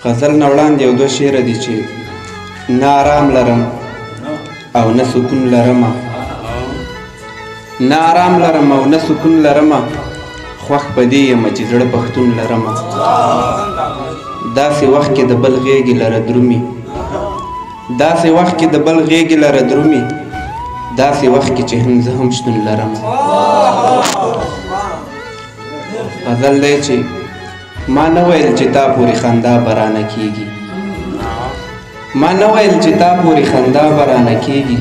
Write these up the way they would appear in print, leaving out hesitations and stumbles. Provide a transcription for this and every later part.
غزل نه وړاندې یو دوه شعره دي چې نه آرام لرم او نه سکون لرمه، نه آرام لرم او نه سکون لرمه، خوښ په دې یم چې زړه پښتون لرمه. داسې وخت کې د بل غېږې لره درومي، داسې وخت کې د بل غېږې لره درومي، داسې وخت کې چې هم زه هم شتون لرمه. غزل دی چې ما نه ویل چې تا پورې خندا به رانه کېږي، ما نه ویل چې تا پورې خندا به رانه کېږي،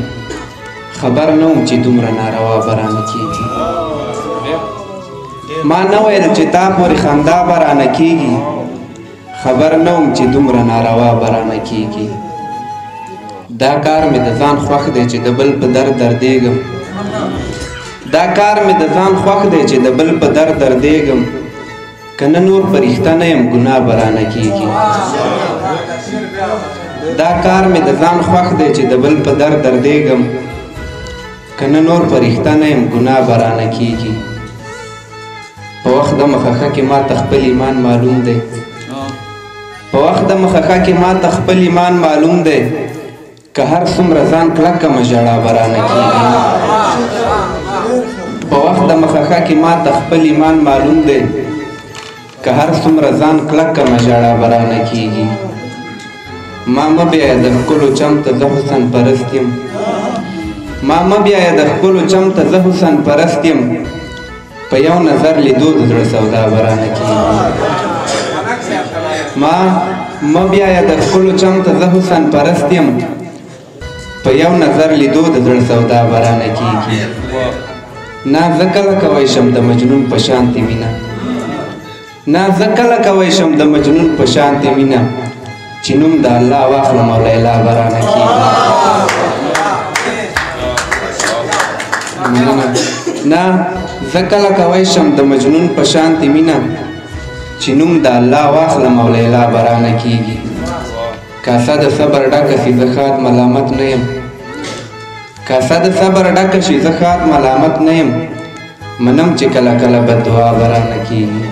خبر نه وم چې دومره ناروا به رانه کېږي. ما نه ویل چې تا پورې خندا به رانه کېږي، خبر نه وم چې دومره ناروا به رانه کېږي. دا کار مې د ځان خوښ دی چې د بل په در دردېږم، دا کار مې د ځان خوښ دی چې د بل په در دردېږم، که نه نور په رښته نه یم ګناه به رانه کېږي. دا کار مې د ځان خوښ دی چې د بل په در دردېږم، که نه نور په رښته نه یم ګناه به رانه کېږي. په وخت د مخه کې ما ته خپل ایمان معلوم دی، په وخت د مخه کې ما ته خپل ایمان معلوم دی، که هر څومره ځان کلکه ژړا به رانه کېږي. په وخت د مخه کې ما ته خپل ایمان معلوم دی، که هر څومره ځان کلکه ژړا به رانه کېږي. ما مه بیایه د ښکلو چم ته زه حسن پرست یم، ما مه بیایه د ښکلو چم ته زه حسن پرست یم، په یو نظر لیدو د زړه سودا به رانه کېږي. ما مه بیایه د ښکلو چم ته زه حسن پرست یم، په یو نظر لیدو د زړه سودا به رانه کېږي. نه زه کله کوی شم د مجنون په شانتې مینه، نه زه کله کوی شم د مجنون په شانتې مینه، چې نوم د الله واخلم او لیلا به رانه کېږي. نه زه کله کوی شم د مجنون په شانتې مینه، چې نوم د الله واخلم او لیلا به رانه کېږي. کاسه د صبر ډکه شي زه ښاد ملامت نه یم، کاسه د صبر ډکه شي زه ښاد ملامت نه یم، منم چې کله کله بد دعا به رانه کېږي.